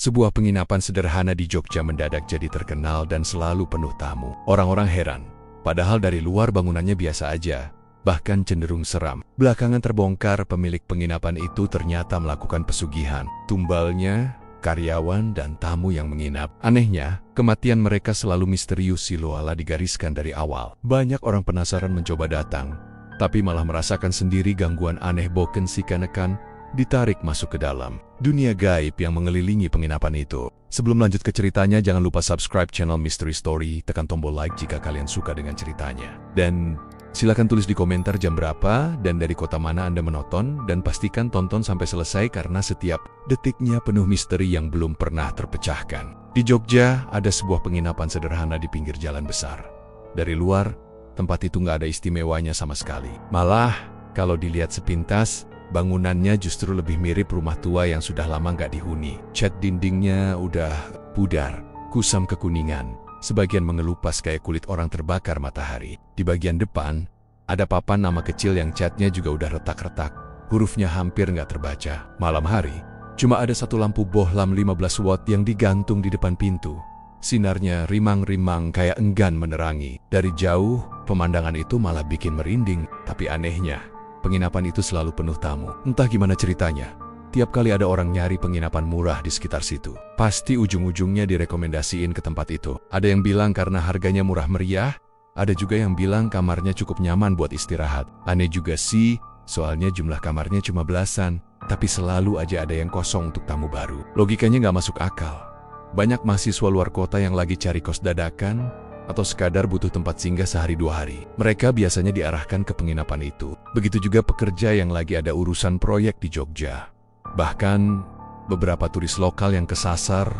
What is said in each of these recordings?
Sebuah penginapan sederhana di Jogja mendadak jadi terkenal dan selalu penuh tamu. Orang-orang heran, padahal dari luar bangunannya biasa aja, bahkan cenderung seram. Belakangan terbongkar pemilik penginapan itu ternyata melakukan pesugihan. Tumbalnya, karyawan dan tamu yang menginap. Anehnya, kematian mereka selalu misterius siluala digariskan dari awal. Banyak orang penasaran mencoba datang, tapi malah merasakan sendiri gangguan aneh boken si kanekan ditarik masuk ke dalam dunia gaib yang mengelilingi penginapan itu. Sebelum lanjut ke ceritanya, jangan lupa subscribe channel Mystery Story, tekan tombol like jika kalian suka dengan ceritanya. Dan silakan tulis di komentar jam berapa dan dari kota mana Anda menonton, dan pastikan tonton sampai selesai karena setiap detiknya penuh misteri yang belum pernah terpecahkan. Di Jogja, ada sebuah penginapan sederhana di pinggir jalan besar. Dari luar, tempat itu nggak ada istimewanya sama sekali. Malah, kalau dilihat sepintas, bangunannya justru lebih mirip rumah tua yang sudah lama nggak dihuni. Cat dindingnya udah pudar, kusam kekuningan, sebagian mengelupas kayak kulit orang terbakar matahari. Di bagian depan, ada papan nama kecil yang catnya juga udah retak-retak, hurufnya hampir nggak terbaca. Malam hari, cuma ada satu lampu bohlam 15 watt yang digantung di depan pintu. Sinarnya rimang-rimang kayak enggan menerangi. Dari jauh, pemandangan itu malah bikin merinding. Tapi anehnya, penginapan itu selalu penuh tamu. Entah gimana ceritanya, tiap kali ada orang nyari penginapan murah di sekitar situ, pasti ujung-ujungnya direkomendasiin ke tempat itu. Ada yang bilang karena harganya murah meriah, ada juga yang bilang kamarnya cukup nyaman buat istirahat. Aneh juga sih, soalnya jumlah kamarnya cuma belasan, tapi selalu aja ada yang kosong untuk tamu baru. Logikanya nggak masuk akal. Banyak mahasiswa luar kota yang lagi cari kos dadakan, atau sekadar butuh tempat singgah sehari 2 hari. Mereka biasanya diarahkan ke penginapan itu. Begitu juga pekerja yang lagi ada urusan proyek di Jogja. Bahkan, beberapa turis lokal yang kesasar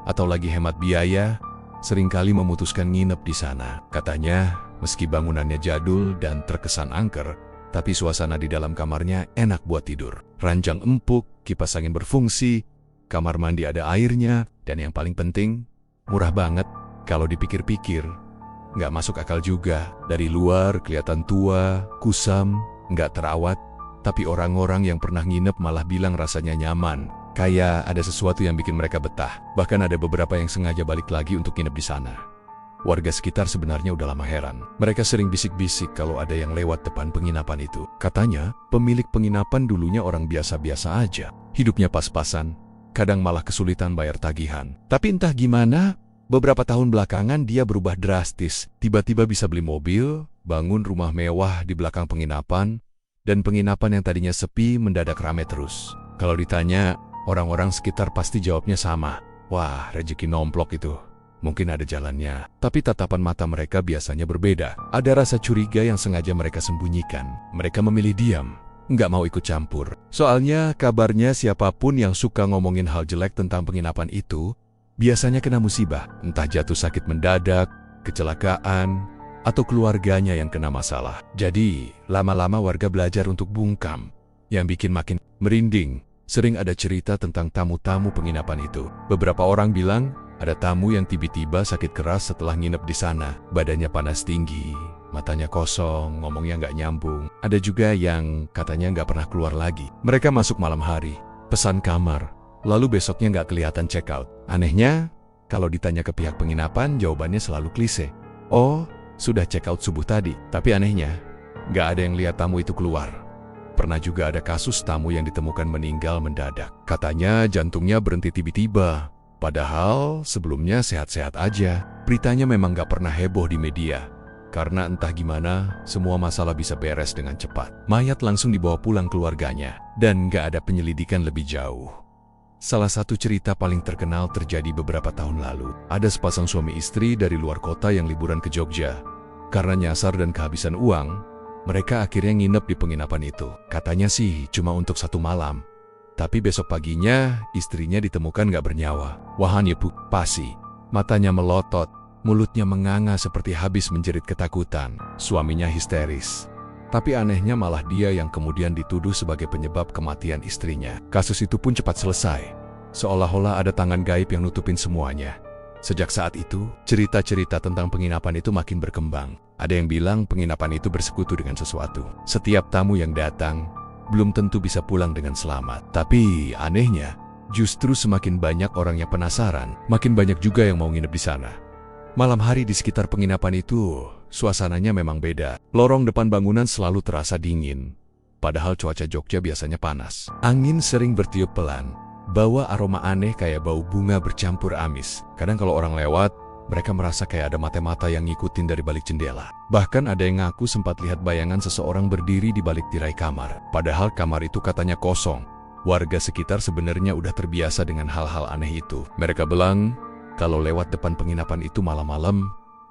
atau lagi hemat biaya, seringkali memutuskan nginep di sana. Katanya, meski bangunannya jadul dan terkesan angker, tapi suasana di dalam kamarnya enak buat tidur. Ranjang empuk, kipas angin berfungsi, kamar mandi ada airnya, dan yang paling penting, murah banget. Kalau dipikir-pikir, nggak masuk akal juga. Dari luar kelihatan tua, kusam, nggak terawat, tapi orang-orang yang pernah nginep malah bilang rasanya nyaman. Kayak ada sesuatu yang bikin mereka betah. Bahkan ada beberapa yang sengaja balik lagi untuk nginep di sana. Warga sekitar sebenarnya udah lama heran. Mereka sering bisik-bisik kalau ada yang lewat depan penginapan itu. Katanya, pemilik penginapan dulunya orang biasa-biasa aja. Hidupnya pas-pasan, kadang malah kesulitan bayar tagihan. Tapi entah gimana, beberapa tahun belakangan dia berubah drastis. Tiba-tiba bisa beli mobil, bangun rumah mewah di belakang penginapan, dan penginapan yang tadinya sepi mendadak rame terus. Kalau ditanya, orang-orang sekitar pasti jawabnya sama. Wah, rezeki nomplok itu. Mungkin ada jalannya. Tapi tatapan mata mereka biasanya berbeda. Ada rasa curiga yang sengaja mereka sembunyikan. Mereka memilih diam, nggak mau ikut campur. Soalnya kabarnya siapapun yang suka ngomongin hal jelek tentang penginapan itu, biasanya kena musibah, entah jatuh sakit mendadak, kecelakaan, atau keluarganya yang kena masalah. Jadi, lama-lama warga belajar untuk bungkam. Yang bikin makin merinding, sering ada cerita tentang tamu-tamu penginapan itu. Beberapa orang bilang, ada tamu yang tiba-tiba sakit keras setelah nginep di sana. Badannya panas tinggi, matanya kosong, ngomongnya nggak nyambung. Ada juga yang katanya nggak pernah keluar lagi. Mereka masuk malam hari, pesan kamar, lalu besoknya nggak kelihatan check out. Anehnya, kalau ditanya ke pihak penginapan, jawabannya selalu klise. Oh, sudah check out subuh tadi. Tapi anehnya, nggak ada yang lihat tamu itu keluar. Pernah juga ada kasus tamu yang ditemukan meninggal mendadak. Katanya jantungnya berhenti tiba-tiba, padahal sebelumnya sehat-sehat aja. Beritanya memang nggak pernah heboh di media, karena entah gimana, semua masalah bisa beres dengan cepat. Mayat langsung dibawa pulang keluarganya, dan nggak ada penyelidikan lebih jauh. Salah satu cerita paling terkenal terjadi beberapa tahun lalu. Ada sepasang suami istri dari luar kota yang liburan ke Jogja. Karena nyasar dan kehabisan uang, mereka akhirnya nginep di penginapan itu. Katanya sih cuma untuk 1 malam. Tapi besok paginya, istrinya ditemukan nggak bernyawa. Wahanya pasi, matanya melotot, mulutnya menganga seperti habis menjerit ketakutan. Suaminya histeris. Tapi anehnya malah dia yang kemudian dituduh sebagai penyebab kematian istrinya. Kasus itu pun cepat selesai. Seolah-olah ada tangan gaib yang nutupin semuanya. Sejak saat itu, cerita-cerita tentang penginapan itu makin berkembang. Ada yang bilang penginapan itu bersekutu dengan sesuatu. Setiap tamu yang datang, belum tentu bisa pulang dengan selamat. Tapi anehnya, Justru semakin banyak orang yang penasaran, makin banyak juga yang mau nginep di sana. Malam hari di sekitar penginapan itu, suasananya memang beda. Lorong depan bangunan selalu terasa dingin, padahal cuaca Jogja biasanya panas. Angin sering bertiup pelan, bawa aroma aneh kayak bau bunga bercampur amis. Kadang kalau orang lewat, mereka merasa kayak ada mata-mata yang ngikutin dari balik jendela. Bahkan ada yang ngaku sempat lihat bayangan seseorang berdiri di balik tirai kamar. Padahal kamar itu katanya kosong. Warga sekitar sebenarnya udah terbiasa dengan hal-hal aneh itu. Mereka bilang, kalau lewat depan penginapan itu malam-malam,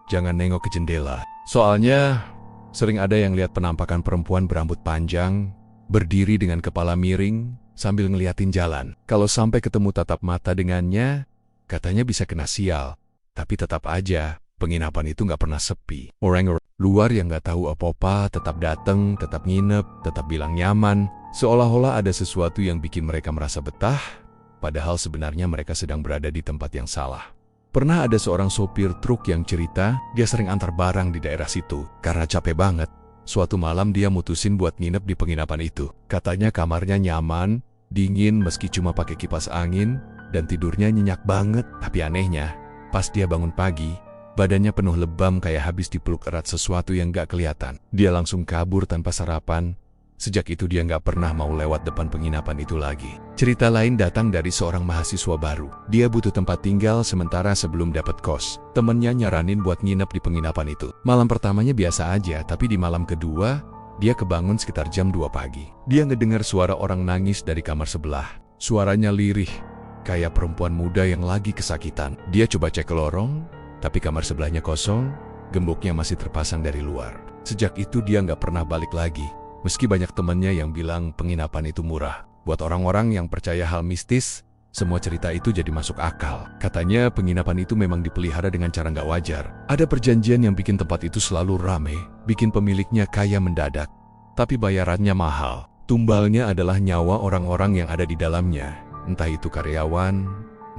jangan nengok ke jendela. Soalnya, sering ada yang lihat penampakan perempuan berambut panjang, berdiri dengan kepala miring, sambil ngeliatin jalan. Kalau sampai ketemu tatap mata dengannya, katanya bisa kena sial. Tapi tetap aja, penginapan itu nggak pernah sepi. Orang luar yang nggak tahu apa-apa tetap datang, tetap nginep, tetap bilang nyaman. Seolah-olah ada sesuatu yang bikin mereka merasa betah, padahal sebenarnya mereka sedang berada di tempat yang salah. Pernah ada seorang sopir truk yang cerita, dia sering antar barang di daerah situ. Karena capek banget, suatu malam dia mutusin buat nginep di penginapan itu. Katanya kamarnya nyaman, dingin meski cuma pakai kipas angin, dan tidurnya nyenyak banget. Tapi anehnya, pas dia bangun pagi, badannya penuh lebam kayak habis dipeluk erat sesuatu yang gak kelihatan. Dia langsung kabur tanpa sarapan. Sejak itu dia gak pernah mau lewat depan penginapan itu lagi. Cerita lain datang dari seorang mahasiswa baru. Dia butuh tempat tinggal sementara sebelum dapat kos. Temennya nyaranin buat nginep di penginapan itu. Malam pertamanya biasa aja, tapi di malam kedua, dia kebangun sekitar jam 2 pagi. Dia ngedengar suara orang nangis dari kamar sebelah. Suaranya lirih, kayak perempuan muda yang lagi kesakitan. Dia coba cek ke lorong, tapi kamar sebelahnya kosong, gemboknya masih terpasang dari luar. Sejak itu dia nggak pernah balik lagi. Meski banyak temannya yang bilang penginapan itu murah. Buat orang-orang yang percaya hal mistis, semua cerita itu jadi masuk akal. Katanya penginapan itu memang dipelihara dengan cara nggak wajar. Ada perjanjian yang bikin tempat itu selalu rame, bikin pemiliknya kaya mendadak. Tapi bayarannya mahal. Tumbalnya adalah nyawa orang-orang yang ada di dalamnya. Entah itu karyawan,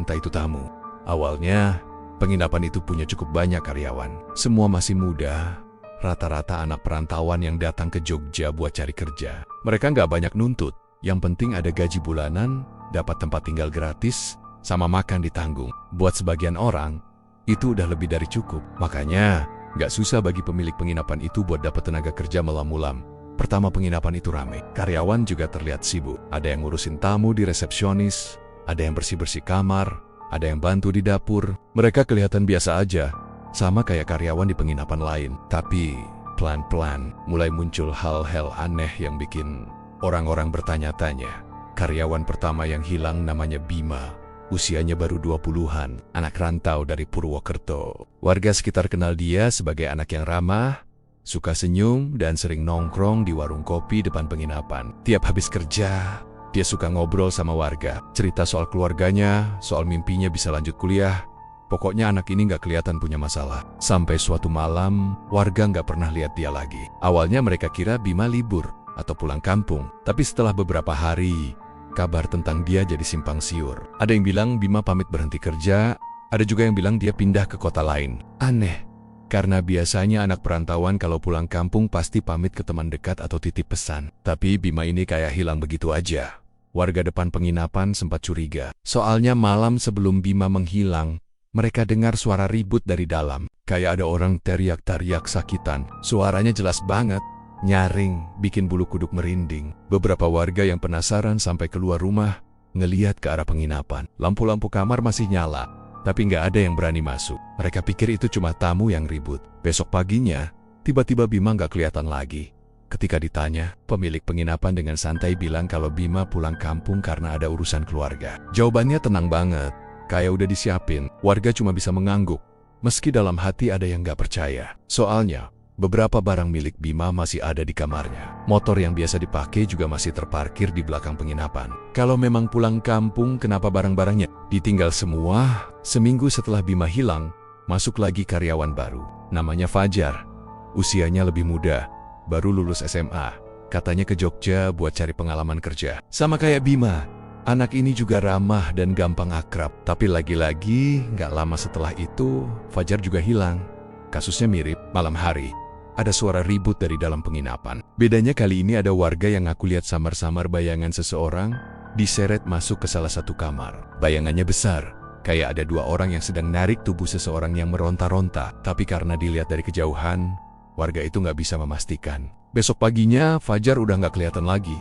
entah itu tamu. Awalnya, penginapan itu punya cukup banyak karyawan. Semua masih muda, rata-rata anak perantauan yang datang ke Jogja buat cari kerja. Mereka nggak banyak nuntut, yang penting ada gaji bulanan, dapat tempat tinggal gratis, sama makan ditanggung. Buat sebagian orang, itu udah lebih dari cukup. Makanya, nggak susah bagi pemilik penginapan itu buat dapat tenaga kerja malam-malam. Pertama penginapan itu ramai, karyawan juga terlihat sibuk. Ada yang ngurusin tamu di resepsionis, ada yang bersih-bersih kamar, ada yang bantu di dapur. Mereka kelihatan biasa aja, sama kayak karyawan di penginapan lain. Tapi pelan-pelan mulai muncul hal-hal aneh yang bikin orang-orang bertanya-tanya. Karyawan pertama yang hilang namanya Bima. Usianya baru 20-an, anak rantau dari Purwokerto. Warga sekitar kenal dia sebagai anak yang ramah, suka senyum, dan sering nongkrong di warung kopi depan penginapan. Tiap habis kerja, dia suka ngobrol sama warga. Cerita soal keluarganya, soal mimpinya bisa lanjut kuliah. Pokoknya anak ini nggak kelihatan punya masalah. Sampai suatu malam, warga nggak pernah lihat dia lagi. Awalnya mereka kira Bima libur atau pulang kampung. Tapi setelah beberapa hari, kabar tentang dia jadi simpang siur. Ada yang bilang Bima pamit berhenti kerja, ada juga yang bilang dia pindah ke kota lain. Aneh, karena biasanya anak perantauan kalau pulang kampung pasti pamit ke teman dekat atau titip pesan. Tapi Bima ini kayak hilang begitu aja. Warga depan penginapan sempat curiga. Soalnya malam sebelum Bima menghilang, mereka dengar suara ribut dari dalam. Kayak ada orang teriak-teriak sakitan. Suaranya jelas banget, nyaring, bikin bulu kuduk merinding. Beberapa warga yang penasaran sampai keluar rumah, ngeliat ke arah penginapan. Lampu-lampu kamar masih nyala, tapi nggak ada yang berani masuk. Mereka pikir itu cuma tamu yang ribut. Besok paginya, tiba-tiba Bima nggak kelihatan lagi. Ketika ditanya, pemilik penginapan dengan santai bilang kalau Bima pulang kampung karena ada urusan keluarga. Jawabannya tenang banget, kayak udah disiapin. Warga cuma bisa mengangguk, meski dalam hati ada yang nggak percaya. Soalnya, beberapa barang milik Bima masih ada di kamarnya. Motor yang biasa dipakai juga masih terparkir di belakang penginapan. Kalau memang pulang kampung, kenapa barang-barangnya ditinggal semua? Seminggu setelah Bima hilang, masuk lagi karyawan baru. Namanya Fajar. Usianya lebih muda, baru lulus SMA. Katanya ke Jogja buat cari pengalaman kerja. Sama kayak Bima, anak ini juga ramah dan gampang akrab. Tapi lagi-lagi, nggak lama setelah itu, Fajar juga hilang. Kasusnya mirip. Malam hari, ada suara ribut dari dalam penginapan. Bedanya kali ini ada warga yang ngaku lihat samar-samar bayangan seseorang diseret masuk ke salah satu kamar. Bayangannya besar, kayak ada dua orang yang sedang narik tubuh seseorang yang meronta-ronta. Tapi karena dilihat dari kejauhan, warga itu nggak bisa memastikan. Besok paginya, Fajar udah nggak kelihatan lagi.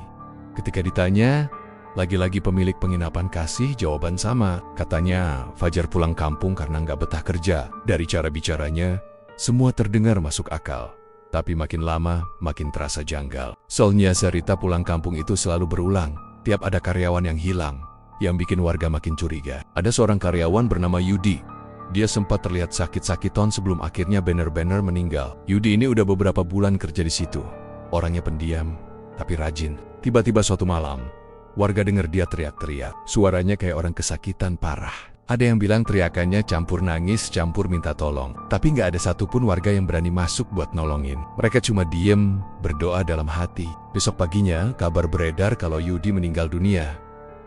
Ketika ditanya, lagi-lagi pemilik penginapan kasih jawaban sama. Katanya, Fajar pulang kampung karena nggak betah kerja. Dari cara bicaranya, semua terdengar masuk akal. Tapi makin lama, makin terasa janggal. Soalnya cerita pulang kampung itu selalu berulang. Tiap ada karyawan yang hilang, yang bikin warga makin curiga. Ada seorang karyawan bernama Yudi. Dia sempat terlihat sakit-sakitan sebelum akhirnya benar-benar meninggal. Yudi ini udah beberapa bulan kerja di situ. Orangnya pendiam, tapi rajin. Tiba-tiba suatu malam, warga dengar dia teriak-teriak. Suaranya kayak orang kesakitan parah. Ada yang bilang teriakannya campur nangis, campur minta tolong. Tapi nggak ada satupun warga yang berani masuk buat nolongin. Mereka cuma diem, berdoa dalam hati. Besok paginya, kabar beredar kalau Yudi meninggal dunia.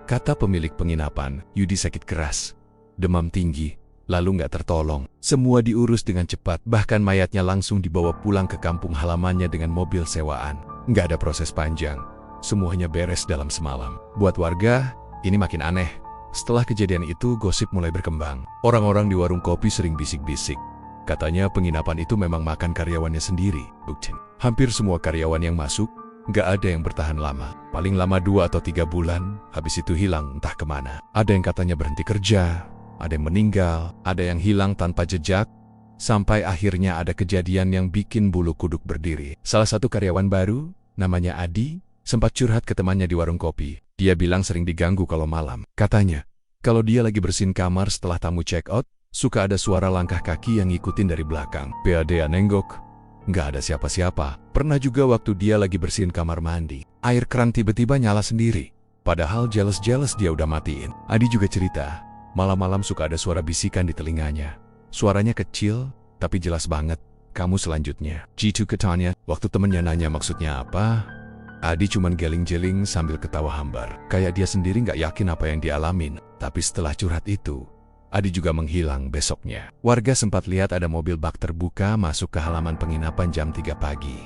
Kata pemilik penginapan, Yudi sakit keras, demam tinggi, lalu nggak tertolong. Semua diurus dengan cepat, bahkan mayatnya langsung dibawa pulang ke kampung halamannya dengan mobil sewaan. Nggak ada proses panjang, semuanya beres dalam semalam. Buat warga, ini makin aneh. Setelah kejadian itu, gosip mulai berkembang. Orang-orang di warung kopi sering bisik-bisik. Katanya penginapan itu memang makan karyawannya sendiri. Bukti, hampir semua karyawan yang masuk, nggak ada yang bertahan lama. Paling lama 2 atau 3 bulan, habis itu hilang entah kemana. Ada yang katanya berhenti kerja, ada yang meninggal, ada yang hilang tanpa jejak, sampai akhirnya ada kejadian yang bikin bulu kuduk berdiri. Salah satu karyawan baru, namanya Adi, sempat curhat ke temannya di warung kopi. Dia bilang sering diganggu kalau malam. Katanya, kalau dia lagi bersihin kamar setelah tamu check out, suka ada suara langkah kaki yang ngikutin dari belakang. Dia nenggok, nggak ada siapa-siapa. Pernah juga waktu dia lagi bersihin kamar mandi, air keran tiba-tiba nyala sendiri. Padahal jealous dia udah matiin. Adi juga cerita, malam-malam suka ada suara bisikan di telinganya. Suaranya kecil, tapi jelas banget. Kamu selanjutnya. Gitu katanya. Waktu temennya nanya maksudnya apa, Adi cuman geling-geling sambil ketawa hambar. Kayak dia sendiri nggak yakin apa yang dialamin. Tapi setelah curhat itu, Adi juga menghilang besoknya. Warga sempat lihat ada mobil bak terbuka masuk ke halaman penginapan jam 3 pagi.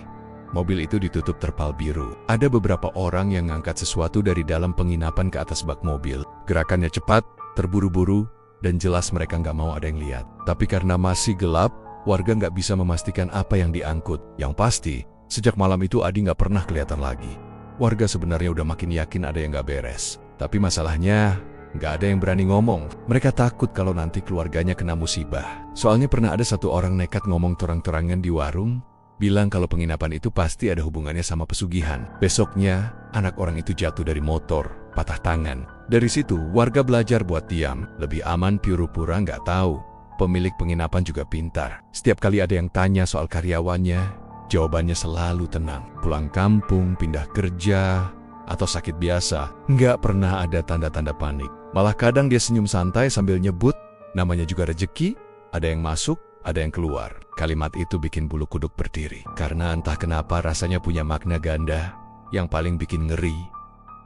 Mobil itu ditutup terpal biru. Ada beberapa orang yang ngangkat sesuatu dari dalam penginapan ke atas bak mobil. Gerakannya cepat, terburu-buru, dan jelas mereka nggak mau ada yang lihat. Tapi karena masih gelap, warga nggak bisa memastikan apa yang diangkut. Yang pasti, sejak malam itu Adi nggak pernah kelihatan lagi. Warga sebenarnya udah makin yakin ada yang nggak beres. Tapi masalahnya, nggak ada yang berani ngomong. Mereka takut kalau nanti keluarganya kena musibah. Soalnya pernah ada satu orang nekat ngomong terang-terangan di warung, bilang kalau penginapan itu pasti ada hubungannya sama pesugihan. Besoknya, anak orang itu jatuh dari motor, patah tangan. Dari situ, warga belajar buat diam. Lebih aman pura-pura nggak tahu. Pemilik penginapan juga pintar. Setiap kali ada yang tanya soal karyawannya, jawabannya selalu tenang. Pulang kampung, pindah kerja, atau sakit biasa, nggak pernah ada tanda-tanda panik. Malah kadang dia senyum santai sambil nyebut, namanya juga rezeki, ada yang masuk, ada yang keluar. Kalimat itu bikin bulu kuduk berdiri. Karena entah kenapa rasanya punya makna ganda, yang paling bikin ngeri.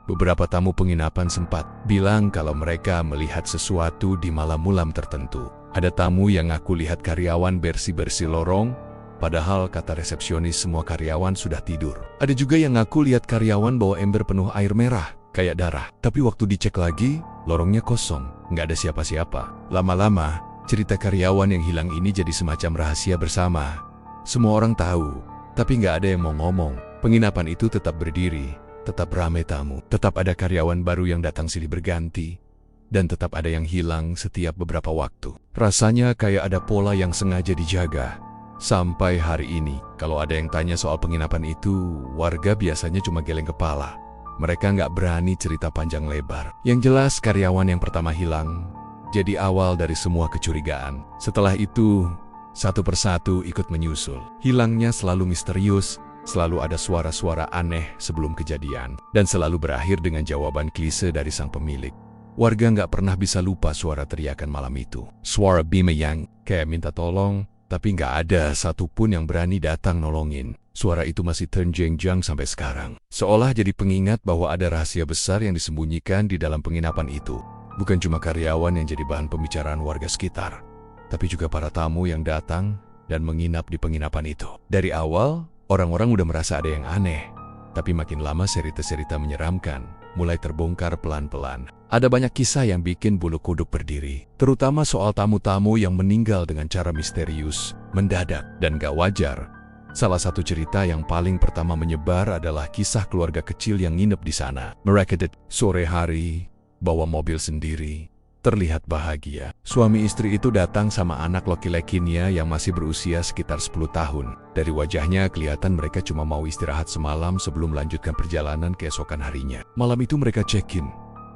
Beberapa tamu penginapan sempat bilang kalau mereka melihat sesuatu di malam-malam tertentu. Ada tamu yang ngaku lihat karyawan bersih-bersih lorong, padahal kata resepsionis semua karyawan sudah tidur. Ada juga yang ngaku lihat karyawan bawa ember penuh air merah, kayak darah. Tapi waktu dicek lagi, lorongnya kosong, nggak ada siapa-siapa. Lama-lama, cerita karyawan yang hilang ini jadi semacam rahasia bersama. Semua orang tahu, tapi nggak ada yang mau ngomong. Penginapan itu tetap berdiri, tetap ramai tamu, tetap ada karyawan baru yang datang silih berganti, dan tetap ada yang hilang setiap beberapa waktu. Rasanya kayak ada pola yang sengaja dijaga. Sampai hari ini, kalau ada yang tanya soal penginapan itu, warga biasanya cuma geleng kepala. Mereka nggak berani cerita panjang lebar. Yang jelas karyawan yang pertama hilang jadi awal dari semua kecurigaan. Setelah itu, satu persatu ikut menyusul. Hilangnya selalu misterius, selalu ada suara-suara aneh sebelum kejadian, dan selalu berakhir dengan jawaban klise dari sang pemilik. Warga nggak pernah bisa lupa suara teriakan malam itu. Suara Bima yang kayak minta tolong, tapi nggak ada satupun yang berani datang nolongin. Suara itu masih ternjeng-jeng sampai sekarang. Seolah jadi pengingat bahwa ada rahasia besar yang disembunyikan di dalam penginapan itu. Bukan cuma karyawan yang jadi bahan pembicaraan warga sekitar, tapi juga para tamu yang datang dan menginap di penginapan itu. Dari awal, orang-orang udah merasa ada yang aneh. Tapi makin lama cerita-cerita menyeramkan mulai terbongkar pelan-pelan. Ada banyak kisah yang bikin bulu kuduk berdiri, terutama soal tamu-tamu yang meninggal dengan cara misterius, mendadak, dan gak wajar. Salah satu cerita yang paling pertama menyebar adalah kisah keluarga kecil yang nginep di sana. Mereka sore hari, bawa mobil sendiri, terlihat bahagia. Suami istri itu datang sama anak laki-lakinya yang masih berusia sekitar 10 tahun. Dari wajahnya kelihatan mereka cuma mau istirahat semalam sebelum melanjutkan perjalanan keesokan harinya. Malam itu mereka check-in.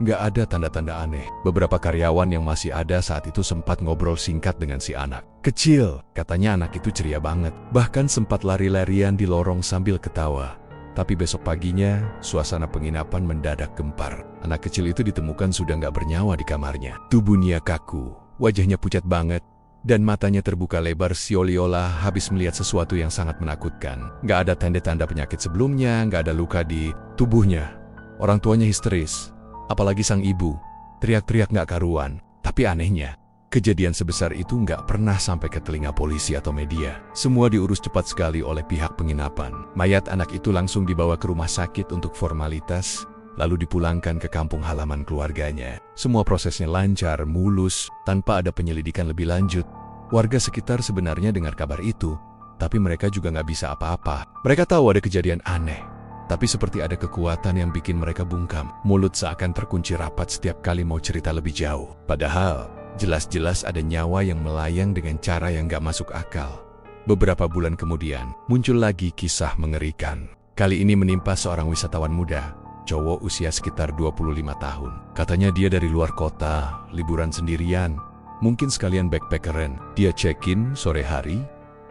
Nggak ada tanda-tanda aneh. Beberapa karyawan yang masih ada saat itu sempat ngobrol singkat dengan si anak kecil. Katanya anak itu ceria banget. Bahkan sempat lari-larian di lorong sambil ketawa. Tapi besok paginya, suasana penginapan mendadak gempar. Anak kecil itu ditemukan sudah nggak bernyawa di kamarnya. Tubuhnya kaku, wajahnya pucat banget, dan matanya terbuka lebar seolah-olah habis melihat sesuatu yang sangat menakutkan. Nggak ada tanda-tanda penyakit sebelumnya, nggak ada luka di tubuhnya. Orang tuanya histeris, apalagi sang ibu, teriak-teriak nggak karuan. Tapi anehnya, kejadian sebesar itu nggak pernah sampai ke telinga polisi atau media. Semua diurus cepat sekali oleh pihak penginapan. Mayat anak itu langsung dibawa ke rumah sakit untuk formalitas, lalu dipulangkan ke kampung halaman keluarganya. Semua prosesnya lancar, mulus, tanpa ada penyelidikan lebih lanjut. Warga sekitar sebenarnya dengar kabar itu, tapi mereka juga nggak bisa apa-apa. Mereka tahu ada kejadian aneh, tapi seperti ada kekuatan yang bikin mereka bungkam. Mulut seakan terkunci rapat setiap kali mau cerita lebih jauh. Padahal jelas-jelas ada nyawa yang melayang dengan cara yang gak masuk akal. Beberapa bulan kemudian, muncul lagi kisah mengerikan. Kali ini menimpa seorang wisatawan muda, cowok usia sekitar 25 tahun. Katanya dia dari luar kota, liburan sendirian, mungkin sekalian backpackeran. Dia check-in sore hari,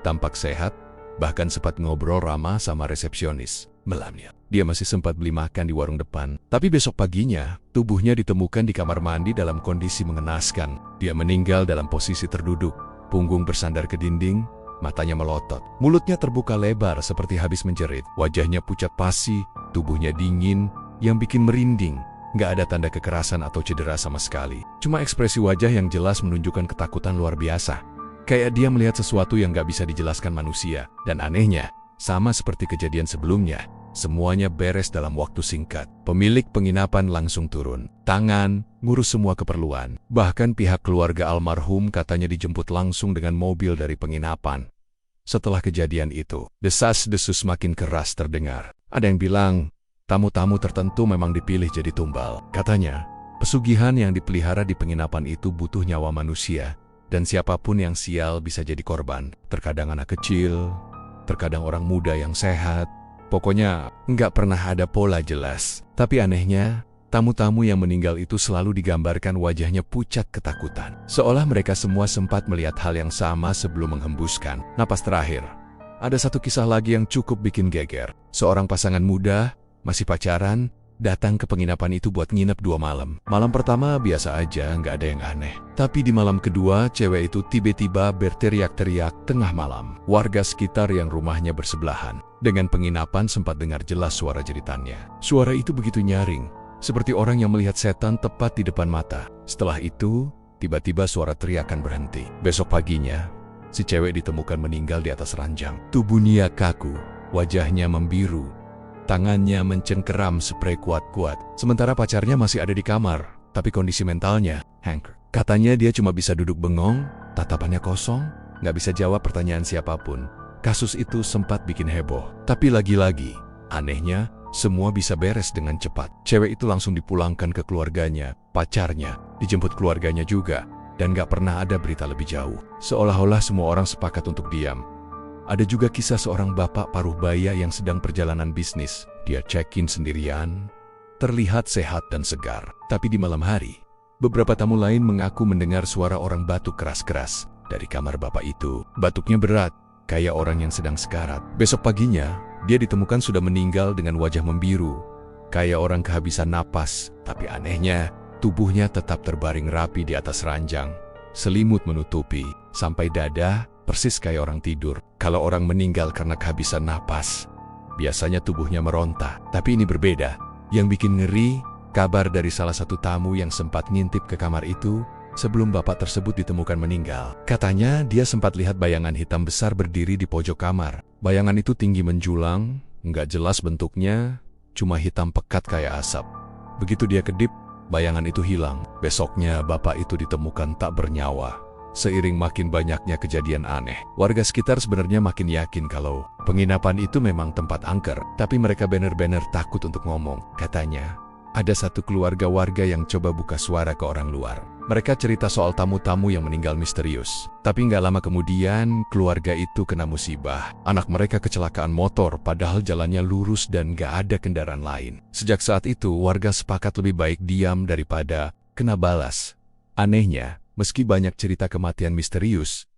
tampak sehat, bahkan sempat ngobrol ramah sama resepsionis. Malamnya, dia masih sempat beli makan di warung depan. Tapi besok paginya, tubuhnya ditemukan di kamar mandi dalam kondisi mengenaskan. Dia meninggal dalam posisi terduduk, punggung bersandar ke dinding, matanya melotot. Mulutnya terbuka lebar seperti habis menjerit. Wajahnya pucat pasi, tubuhnya dingin, yang bikin merinding. Nggak ada tanda kekerasan atau cedera sama sekali. Cuma ekspresi wajah yang jelas menunjukkan ketakutan luar biasa. Kayak dia melihat sesuatu yang nggak bisa dijelaskan manusia. Dan anehnya, sama seperti kejadian sebelumnya, semuanya beres dalam waktu singkat. Pemilik penginapan langsung turun tangan, ngurus semua keperluan. Bahkan pihak keluarga almarhum katanya dijemput langsung dengan mobil dari penginapan. Setelah kejadian itu, desas-desus makin keras terdengar. Ada yang bilang, tamu-tamu tertentu memang dipilih jadi tumbal. Katanya, pesugihan yang dipelihara di penginapan itu butuh nyawa manusia, dan siapapun yang sial bisa jadi korban. Terkadang anak kecil, terkadang orang muda yang sehat. Pokoknya nggak pernah ada pola jelas. Tapi anehnya, tamu-tamu yang meninggal itu selalu digambarkan wajahnya pucat ketakutan. Seolah mereka semua sempat melihat hal yang sama sebelum menghembuskan napas terakhir. Ada satu kisah lagi yang cukup bikin geger. Seorang pasangan muda, masih pacaran, datang ke penginapan itu buat nginep 2 malam. Malam pertama biasa aja, nggak ada yang aneh. Tapi di malam kedua, cewek itu tiba-tiba berteriak-teriak tengah malam. Warga sekitar yang rumahnya bersebelahan dengan penginapan sempat dengar jelas suara jeritannya. Suara itu begitu nyaring, seperti orang yang melihat setan tepat di depan mata. Setelah itu, tiba-tiba suara teriakan berhenti. Besok paginya, si cewek ditemukan meninggal di atas ranjang. Tubuhnya kaku, wajahnya membiru, tangannya mencengkeram sprei kuat-kuat. Sementara pacarnya masih ada di kamar, tapi kondisi mentalnya hancur. Katanya dia cuma bisa duduk bengong, tatapannya kosong, nggak bisa jawab pertanyaan siapapun. Kasus itu sempat bikin heboh. Tapi lagi-lagi, anehnya, semua bisa beres dengan cepat. Cewek itu langsung dipulangkan ke keluarganya, pacarnya, dijemput keluarganya juga, dan nggak pernah ada berita lebih jauh. Seolah-olah semua orang sepakat untuk diam. Ada juga kisah seorang bapak paruh baya yang sedang perjalanan bisnis. Dia check-in sendirian, terlihat sehat dan segar. Tapi di malam hari, beberapa tamu lain mengaku mendengar suara orang batuk keras-keras dari kamar bapak itu. Batuknya berat, kayak orang yang sedang sekarat. Besok paginya, dia ditemukan sudah meninggal dengan wajah membiru, kayak orang kehabisan napas. Tapi anehnya, tubuhnya tetap terbaring rapi di atas ranjang. Selimut menutupi sampai dada, persis kayak orang tidur. Kalau orang meninggal karena kehabisan napas, biasanya tubuhnya meronta. Tapi ini berbeda. Yang bikin ngeri, kabar dari salah satu tamu yang sempat ngintip ke kamar itu, sebelum bapak tersebut ditemukan meninggal. Katanya dia sempat lihat bayangan hitam besar berdiri di pojok kamar. Bayangan itu tinggi menjulang, nggak jelas bentuknya, cuma hitam pekat kayak asap. Begitu dia kedip, bayangan itu hilang. Besoknya bapak itu ditemukan tak bernyawa. Seiring makin banyaknya kejadian aneh, warga sekitar sebenarnya makin yakin kalau penginapan itu memang tempat angker. Tapi mereka benar-benar takut untuk ngomong. Katanya, ada satu keluarga warga yang coba buka suara ke orang luar. Mereka cerita soal tamu-tamu yang meninggal misterius. Tapi nggak lama kemudian, keluarga itu kena musibah. Anak mereka kecelakaan motor padahal jalannya lurus dan nggak ada kendaraan lain. Sejak saat itu, warga sepakat lebih baik diam daripada kena balas. Anehnya, meski banyak cerita kematian misterius,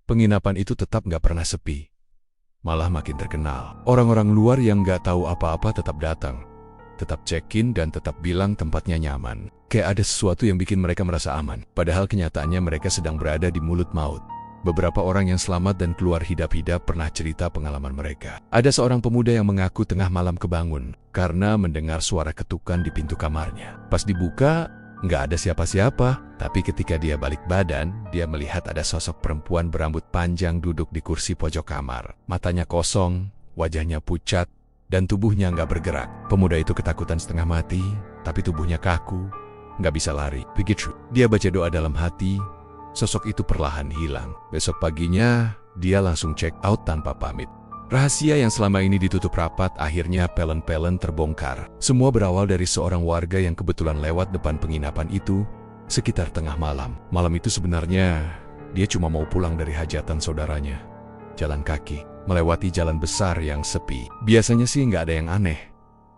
penginapan itu tetap nggak pernah sepi. Malah makin terkenal. Orang-orang luar yang nggak tahu apa-apa tetap datang. Tetap check-in dan tetap bilang tempatnya nyaman. Kayak ada sesuatu yang bikin mereka merasa aman. Padahal kenyataannya mereka sedang berada di mulut maut. Beberapa orang yang selamat dan keluar hidap-hidap pernah cerita pengalaman mereka. Ada seorang pemuda yang mengaku tengah malam kebangun karena mendengar suara ketukan di pintu kamarnya. Pas dibuka, nggak ada siapa-siapa. Tapi ketika dia balik badan, dia melihat ada sosok perempuan berambut panjang duduk di kursi pojok kamar. Matanya kosong, wajahnya pucat, dan tubuhnya nggak bergerak. Pemuda itu ketakutan setengah mati, tapi tubuhnya kaku, nggak bisa lari. Begitu dia baca doa dalam hati, sosok itu perlahan hilang. Besok paginya, dia langsung check out tanpa pamit. Rahasia yang selama ini ditutup rapat akhirnya pelan-pelan terbongkar. Semua berawal dari seorang warga yang kebetulan lewat depan penginapan itu sekitar tengah malam. Malam itu sebenarnya dia cuma mau pulang dari hajatan saudaranya. Jalan kaki melewati jalan besar yang sepi. Biasanya sih nggak ada yang aneh.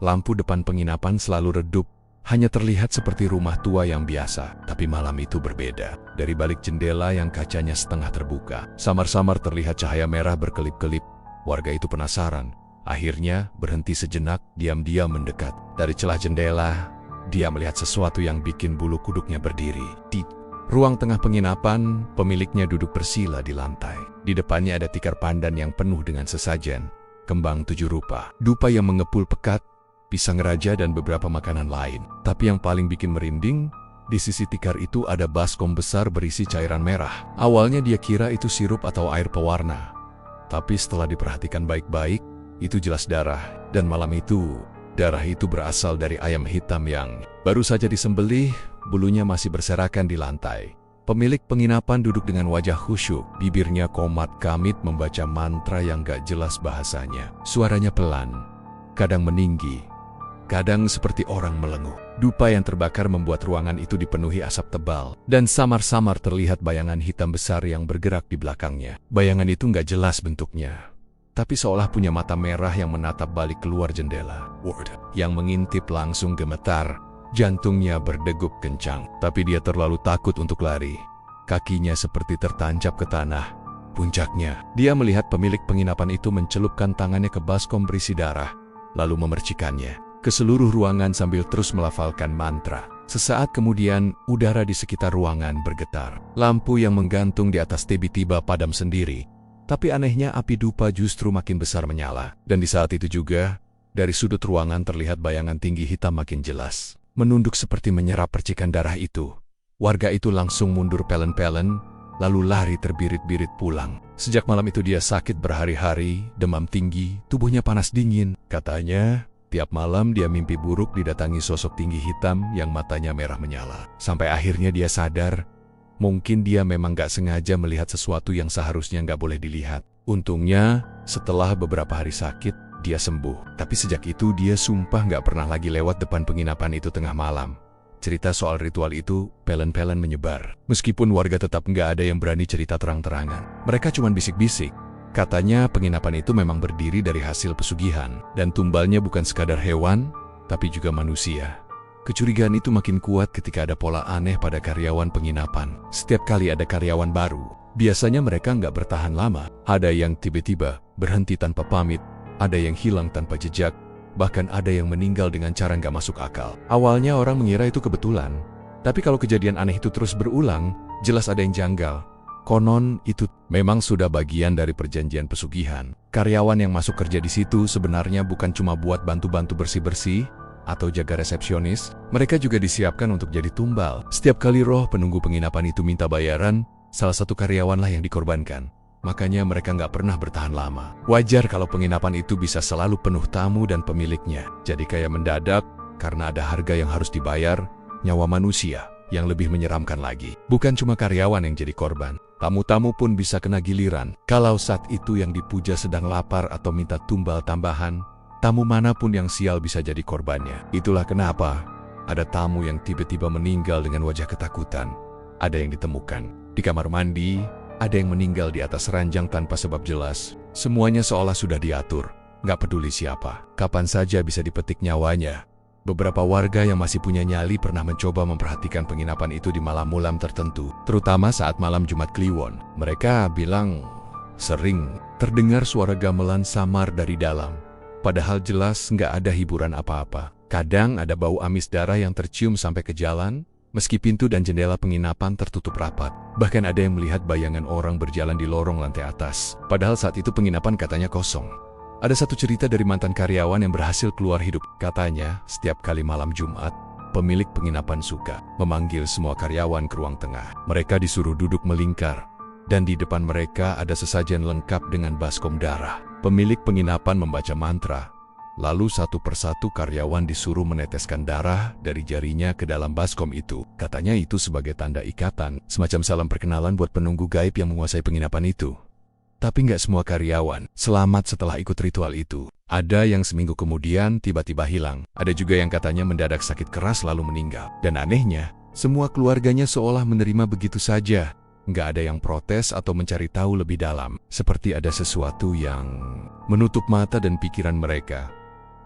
Lampu depan penginapan selalu redup, hanya terlihat seperti rumah tua yang biasa. Tapi malam itu berbeda. Dari balik jendela yang kacanya setengah terbuka, samar-samar terlihat cahaya merah berkelip-kelip. Warga itu penasaran. Akhirnya berhenti sejenak, diam-diam mendekat. Dari celah jendela, dia melihat sesuatu yang bikin bulu kuduknya berdiri. Di ruang tengah penginapan, pemiliknya duduk bersila di lantai. Di depannya ada tikar pandan yang penuh dengan sesajen, kembang 7 rupa, dupa yang mengepul pekat, pisang raja dan beberapa makanan lain. Tapi yang paling bikin merinding, di sisi tikar itu ada baskom besar berisi cairan merah. Awalnya dia kira itu sirup atau air pewarna. Tapi setelah diperhatikan baik-baik, itu jelas darah. Dan malam itu, darah itu berasal dari ayam hitam yang baru saja disembelih, bulunya masih berserakan di lantai. Pemilik penginapan duduk dengan wajah khusyuk, bibirnya komat kamit membaca mantra yang gak jelas bahasanya. Suaranya pelan, kadang meninggi, kadang seperti orang melenguh. Dupa yang terbakar membuat ruangan itu dipenuhi asap tebal, dan samar-samar terlihat bayangan hitam besar yang bergerak di belakangnya. Bayangan itu gak jelas bentuknya, tapi seolah punya mata merah yang menatap balik keluar jendela. Ward, yang mengintip langsung gemetar. Jantungnya berdegup kencang, tapi dia terlalu takut untuk lari. Kakinya seperti tertancap ke tanah. Puncaknya, dia melihat pemilik penginapan itu mencelupkan tangannya ke baskom berisi darah, lalu memercikannya ke seluruh ruangan sambil terus melafalkan mantra. Sesaat kemudian, udara di sekitar ruangan bergetar. Lampu yang menggantung di atas tiba-tiba padam sendiri. Tapi anehnya api dupa justru makin besar menyala. Dan di saat itu juga, dari sudut ruangan terlihat bayangan tinggi hitam makin jelas. Menunduk seperti menyerap percikan darah itu. Warga itu langsung mundur pelen-pelen, lalu lari terbirit-birit pulang. Sejak malam itu dia sakit berhari-hari, demam tinggi, tubuhnya panas dingin. Katanya, tiap malam dia mimpi buruk didatangi sosok tinggi hitam yang matanya merah menyala. Sampai akhirnya dia sadar, mungkin dia memang gak sengaja melihat sesuatu yang seharusnya gak boleh dilihat. Untungnya, setelah beberapa hari sakit, dia sembuh. Tapi sejak itu dia sumpah gak pernah lagi lewat depan penginapan itu tengah malam. Cerita soal ritual itu pelan-pelan menyebar. Meskipun warga tetap gak ada yang berani cerita terang-terangan. Mereka cuma bisik-bisik. Katanya penginapan itu memang berdiri dari hasil pesugihan. Dan tumbalnya bukan sekadar hewan, tapi juga manusia. Kecurigaan itu makin kuat ketika ada pola aneh pada karyawan penginapan. Setiap kali ada karyawan baru, biasanya mereka nggak bertahan lama. Ada yang tiba-tiba berhenti tanpa pamit, ada yang hilang tanpa jejak, bahkan ada yang meninggal dengan cara nggak masuk akal. Awalnya orang mengira itu kebetulan, tapi kalau kejadian aneh itu terus berulang, jelas ada yang janggal. Konon itu memang sudah bagian dari perjanjian pesugihan. Karyawan yang masuk kerja di situ sebenarnya bukan cuma buat bantu-bantu bersih-bersih, atau jaga resepsionis, mereka juga disiapkan untuk jadi tumbal. Setiap kali roh penunggu penginapan itu minta bayaran, salah satu karyawanlah yang dikorbankan. Makanya mereka nggak pernah bertahan lama. Wajar kalau penginapan itu bisa selalu penuh tamu dan pemiliknya. Jadi kayak mendadak, karena ada harga yang harus dibayar, nyawa manusia yang lebih menyeramkan lagi. Bukan cuma karyawan yang jadi korban, tamu-tamu pun bisa kena giliran. Kalau saat itu yang dipuja sedang lapar atau minta tumbal tambahan, tamu manapun yang sial bisa jadi korbannya. Itulah kenapa ada tamu yang tiba-tiba meninggal dengan wajah ketakutan. Ada yang ditemukan di kamar mandi, ada yang meninggal di atas ranjang tanpa sebab jelas. Semuanya seolah sudah diatur, nggak peduli siapa, kapan saja bisa dipetik nyawanya. Beberapa warga yang masih punya nyali pernah mencoba memperhatikan penginapan itu di malam-malam tertentu, terutama saat malam Jumat Kliwon. Mereka bilang sering terdengar suara gamelan samar dari dalam, padahal jelas nggak ada hiburan apa-apa. Kadang ada bau amis darah yang tercium sampai ke jalan, meski pintu dan jendela penginapan tertutup rapat. Bahkan ada yang melihat bayangan orang berjalan di lorong lantai atas, padahal saat itu penginapan katanya kosong. Ada satu cerita dari mantan karyawan yang berhasil keluar hidup. Katanya, setiap kali malam Jumat, pemilik penginapan suka memanggil semua karyawan ke ruang tengah. Mereka disuruh duduk melingkar, dan di depan mereka ada sesajen lengkap dengan baskom darah. Pemilik penginapan membaca mantra, lalu satu persatu karyawan disuruh meneteskan darah dari jarinya ke dalam baskom itu. Katanya itu sebagai tanda ikatan, semacam salam perkenalan buat penunggu gaib yang menguasai penginapan itu. Tapi nggak semua karyawan selamat setelah ikut ritual itu. Ada yang seminggu kemudian tiba-tiba hilang. Ada juga yang katanya mendadak sakit keras lalu meninggal. Dan anehnya, semua keluarganya seolah menerima begitu saja. Nggak ada yang protes atau mencari tahu lebih dalam. Seperti ada sesuatu yang menutup mata dan pikiran mereka.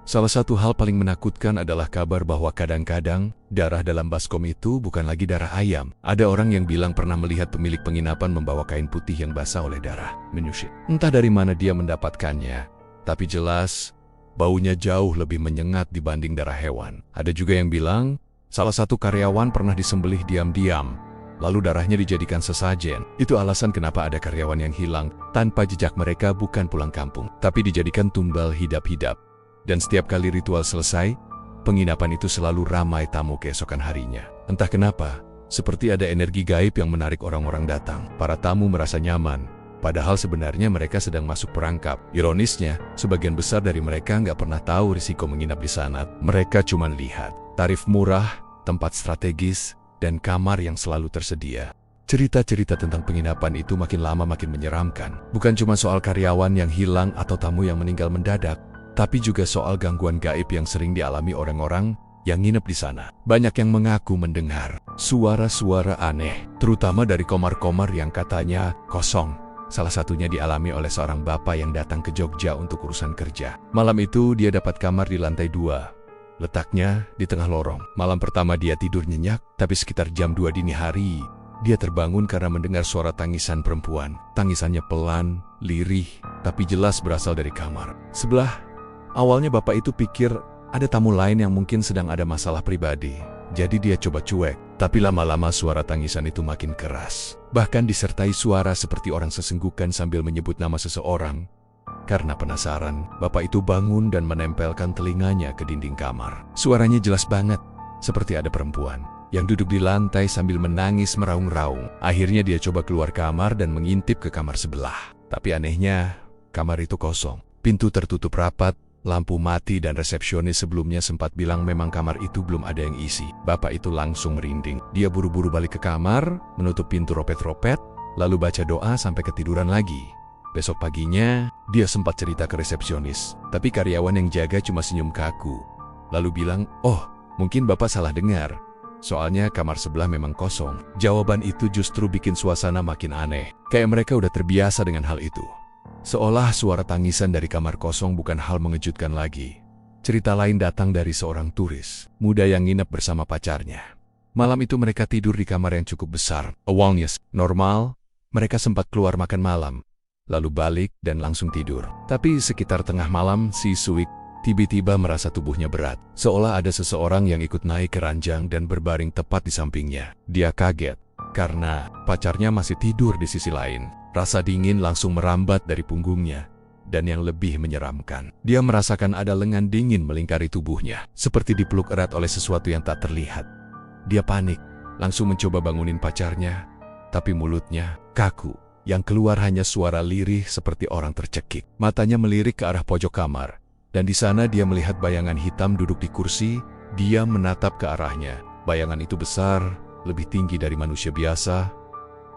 Salah satu hal paling menakutkan adalah kabar bahwa kadang-kadang darah dalam baskom itu bukan lagi darah ayam. Ada orang yang bilang pernah melihat pemilik penginapan membawa kain putih yang basah oleh darah menyusut. Entah dari mana dia mendapatkannya, tapi jelas baunya jauh lebih menyengat dibanding darah hewan. Ada juga yang bilang salah satu karyawan pernah disembelih diam-diam, lalu darahnya dijadikan sesajen. Itu alasan kenapa ada karyawan yang hilang tanpa jejak. Mereka bukan pulang kampung, tapi dijadikan tumbal hidap-hidap. Dan setiap kali ritual selesai, penginapan itu selalu ramai tamu keesokan harinya. Entah kenapa, seperti ada energi gaib yang menarik orang-orang datang. Para tamu merasa nyaman, padahal sebenarnya mereka sedang masuk perangkap. Ironisnya, sebagian besar dari mereka nggak pernah tahu risiko menginap di sana. Mereka cuma lihat tarif murah, tempat strategis, dan kamar yang selalu tersedia. Cerita-cerita tentang penginapan itu makin lama makin menyeramkan. Bukan cuma soal karyawan yang hilang atau tamu yang meninggal mendadak, tapi juga soal gangguan gaib yang sering dialami orang-orang yang nginep di sana. Banyak yang mengaku mendengar suara-suara aneh, terutama dari komar-komar yang katanya kosong. Salah satunya dialami oleh seorang bapak yang datang ke Jogja untuk urusan kerja. Malam itu dia dapat kamar di lantai 2. Letaknya di tengah lorong. Malam pertama dia tidur nyenyak, tapi sekitar jam 2 dini hari, dia terbangun karena mendengar suara tangisan perempuan. Tangisannya pelan, lirih, tapi jelas berasal dari kamar sebelah. Awalnya bapak itu pikir ada tamu lain yang mungkin sedang ada masalah pribadi. Jadi dia coba cuek. Tapi lama-lama suara tangisan itu makin keras. Bahkan disertai suara seperti orang sesenggukan sambil menyebut nama seseorang. Karena penasaran, bapak itu bangun dan menempelkan telinganya ke dinding kamar. Suaranya jelas banget, seperti ada perempuan yang duduk di lantai sambil menangis meraung-raung. Akhirnya dia coba keluar kamar dan mengintip ke kamar sebelah. Tapi anehnya, kamar itu kosong. Pintu tertutup rapat, lampu mati, dan resepsionis sebelumnya sempat bilang memang kamar itu belum ada yang isi. Bapak itu langsung merinding. Dia buru-buru balik ke kamar, menutup pintu ropet-ropet, lalu baca doa sampai ketiduran lagi. Besok paginya, dia sempat cerita ke resepsionis. Tapi karyawan yang jaga cuma senyum kaku. Lalu bilang, "Oh, mungkin Bapak salah dengar. Soalnya kamar sebelah memang kosong." Jawaban itu justru bikin suasana makin aneh. Kayak mereka udah terbiasa dengan hal itu. Seolah suara tangisan dari kamar kosong bukan hal mengejutkan lagi. Cerita lain datang dari seorang turis muda yang nginep bersama pacarnya. Malam itu mereka tidur di kamar yang cukup besar. Awalnya normal, mereka sempat keluar makan malam, lalu balik dan langsung tidur. Tapi sekitar tengah malam, si Suik tiba-tiba merasa tubuhnya berat. Seolah ada seseorang yang ikut naik ke ranjang dan berbaring tepat di sampingnya. Dia kaget karena pacarnya masih tidur di sisi lain. Rasa dingin langsung merambat dari punggungnya. dan yang lebih menyeramkan. Dia merasakan ada lengan dingin melingkari tubuhnya, seperti dipeluk erat oleh sesuatu yang tak terlihat. Dia panik, langsung mencoba bangunin pacarnya, tapi mulutnya kaku. Yang keluar hanya suara lirih seperti orang tercekik. Matanya melirik ke arah pojok kamar, dan di sana dia melihat bayangan hitam duduk di kursi. Dia menatap ke arahnya. Bayangan itu besar, lebih tinggi dari manusia biasa,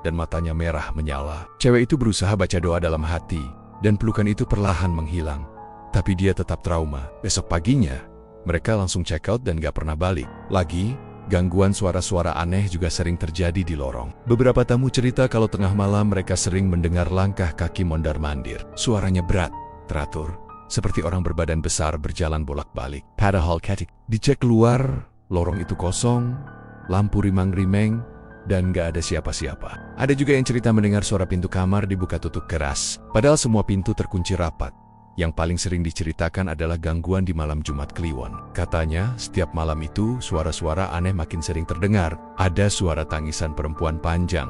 dan matanya merah menyala. Cewek itu berusaha baca doa dalam hati, dan pelukan itu perlahan menghilang. Tapi dia tetap trauma. Besok paginya, mereka langsung check out dan gak pernah balik lagi. Gangguan suara-suara aneh juga sering terjadi di lorong. Beberapa tamu cerita kalau tengah malam mereka sering mendengar langkah kaki mondar-mandir. Suaranya berat, teratur, seperti orang berbadan besar berjalan bolak-balik. Padahal dicek keluar, lorong itu kosong, lampu rimang-rimeng, dan gak ada siapa-siapa. Ada juga yang cerita mendengar suara pintu kamar dibuka tutup keras, padahal semua pintu terkunci rapat. Yang paling sering diceritakan adalah gangguan di malam Jumat Kliwon. Katanya, setiap malam itu suara-suara aneh makin sering terdengar. Ada suara tangisan perempuan panjang,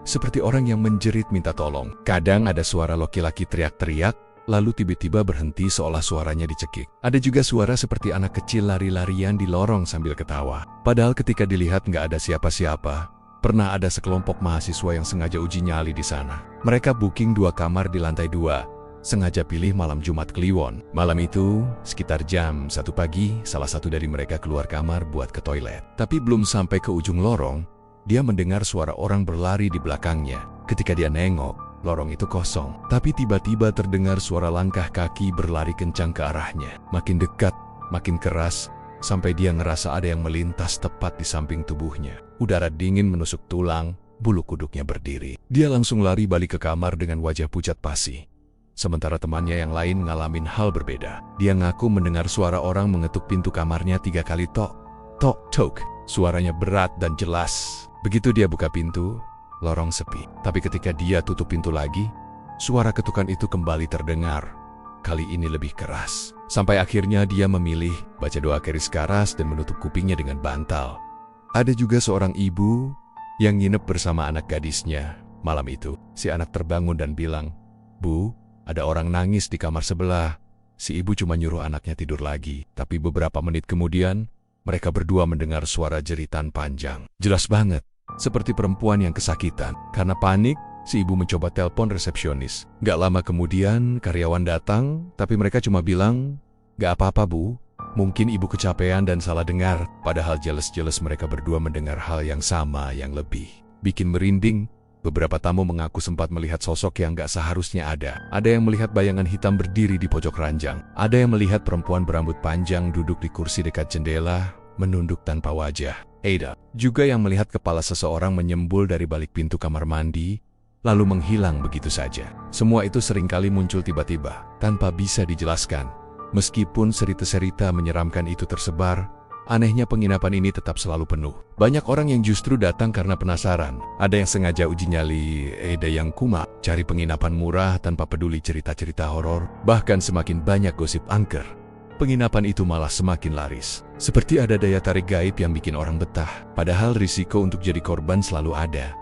seperti orang yang menjerit minta tolong. Kadang ada suara laki-laki teriak-teriak, lalu tiba-tiba berhenti seolah suaranya dicekik. Ada juga suara seperti anak kecil lari-larian di lorong sambil ketawa. Padahal ketika dilihat nggak ada siapa-siapa. Pernah ada sekelompok mahasiswa yang sengaja uji nyali di sana. Mereka booking 2 kamar di lantai 2. Sengaja pilih malam Jumat Kliwon. Malam itu, sekitar jam 1 pagi, salah satu dari mereka keluar kamar buat ke toilet. Tapi belum sampai ke ujung lorong, dia mendengar suara orang berlari di belakangnya. Ketika dia nengok, lorong itu kosong. Tapi tiba-tiba terdengar suara langkah kaki berlari kencang ke arahnya. Makin dekat, makin keras, sampai dia ngerasa ada yang melintas tepat di samping tubuhnya. Udara dingin menusuk tulang, bulu kuduknya berdiri. Dia langsung lari balik ke kamar dengan wajah pucat pasi. Sementara temannya yang lain ngalamin hal berbeda. Dia ngaku mendengar suara orang mengetuk pintu kamarnya 3 kali tok, tok, tok. Suaranya berat dan jelas. Begitu dia buka pintu, lorong sepi. Tapi ketika dia tutup pintu lagi, suara ketukan itu kembali terdengar. Kali ini lebih keras. Sampai akhirnya dia memilih baca doa keris karas dan menutup kupingnya dengan bantal. Ada juga seorang ibu yang nginep bersama anak gadisnya. Malam itu, si anak terbangun dan bilang, "Bu, ada orang nangis di kamar sebelah." Si ibu cuma nyuruh anaknya tidur lagi. Tapi beberapa menit kemudian, mereka berdua mendengar suara jeritan panjang. Jelas banget, seperti perempuan yang kesakitan. Karena panik, si ibu mencoba telepon resepsionis. Gak lama kemudian, karyawan datang, tapi mereka cuma bilang, "Gak apa-apa, Bu. Mungkin ibu kecapean dan salah dengar." Padahal jelas-jelas mereka berdua mendengar hal yang sama yang lebih bikin merinding. Beberapa tamu mengaku sempat melihat sosok yang gak seharusnya ada. Ada yang melihat bayangan hitam berdiri di pojok ranjang. Ada yang melihat perempuan berambut panjang duduk di kursi dekat jendela, menunduk tanpa wajah. Ada juga yang melihat kepala seseorang menyembul dari balik pintu kamar mandi, lalu menghilang begitu saja. Semua itu seringkali muncul tiba-tiba, tanpa bisa dijelaskan. Meskipun cerita-cerita menyeramkan itu tersebar, anehnya penginapan ini tetap selalu penuh. Banyak orang yang justru datang karena penasaran. Ada yang sengaja uji nyali, ada yang kumat, cari penginapan murah tanpa peduli cerita-cerita horor. Bahkan semakin banyak gosip angker, penginapan itu malah semakin laris. Seperti ada daya tarik gaib yang bikin orang betah. Padahal risiko untuk jadi korban selalu ada.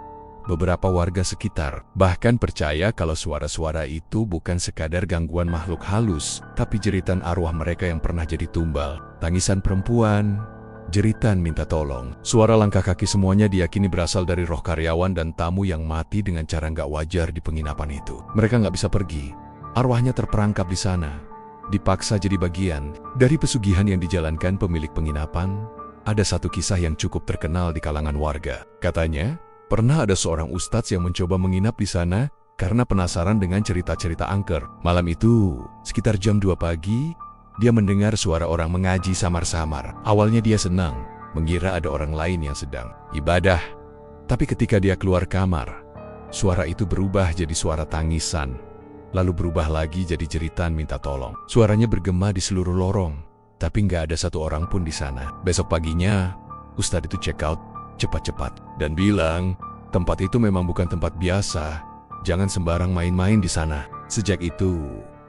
Beberapa warga sekitar bahkan percaya kalau suara-suara itu bukan sekadar gangguan makhluk halus, tapi jeritan arwah mereka yang pernah jadi tumbal. Tangisan perempuan, jeritan minta tolong, suara langkah kaki, semuanya diyakini berasal dari roh karyawan dan tamu yang mati dengan cara nggak wajar di penginapan itu. Mereka nggak bisa pergi, arwahnya terperangkap di sana, dipaksa jadi bagian dari pesugihan yang dijalankan pemilik penginapan. Ada satu kisah yang cukup terkenal di kalangan warga. Katanya, pernah ada seorang ustadz yang mencoba menginap di sana karena penasaran dengan cerita-cerita angker. Malam itu, sekitar jam 2 pagi, dia mendengar suara orang mengaji samar-samar. Awalnya dia senang, mengira ada orang lain yang sedang ibadah. Tapi ketika dia keluar kamar, suara itu berubah jadi suara tangisan, lalu berubah lagi jadi jeritan minta tolong. Suaranya bergema di seluruh lorong, tapi nggak ada satu orang pun di sana. Besok paginya, ustadz itu check out cepat-cepat dan bilang, tempat itu memang bukan tempat biasa, jangan sembarang main-main di sana. Sejak itu,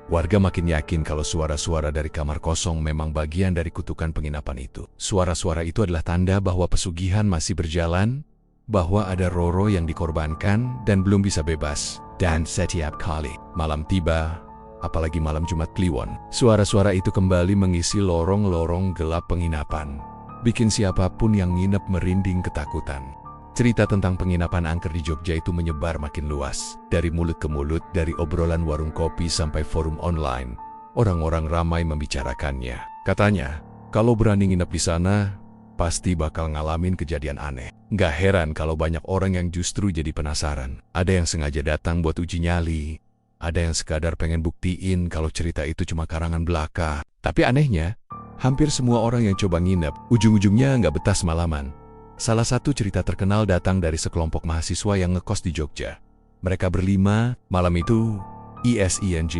warga makin yakin kalau suara-suara dari kamar kosong memang bagian dari kutukan penginapan itu. Suara-suara itu adalah tanda bahwa pesugihan masih berjalan, bahwa ada Roro yang dikorbankan dan belum bisa bebas. Dan setiap kali malam tiba, apalagi malam Jumat Kliwon. Suara-suara itu kembali mengisi lorong-lorong gelap penginapan, bikin siapapun yang nginep merinding ketakutan. Cerita tentang penginapan angker di Jogja itu menyebar makin luas. Dari mulut ke mulut, dari obrolan warung kopi sampai forum online, orang-orang ramai membicarakannya. Katanya, kalau berani nginep di sana, pasti bakal ngalamin kejadian aneh. Nggak heran kalau banyak orang yang justru jadi penasaran. Ada yang sengaja datang buat uji nyali, ada yang sekadar pengen buktiin kalau cerita itu cuma karangan belaka. Tapi anehnya, hampir semua orang yang coba nginep, ujung-ujungnya nggak betah semalaman. Salah satu cerita terkenal datang dari sekelompok mahasiswa yang ngekos di Jogja. Mereka berlima, malam itu,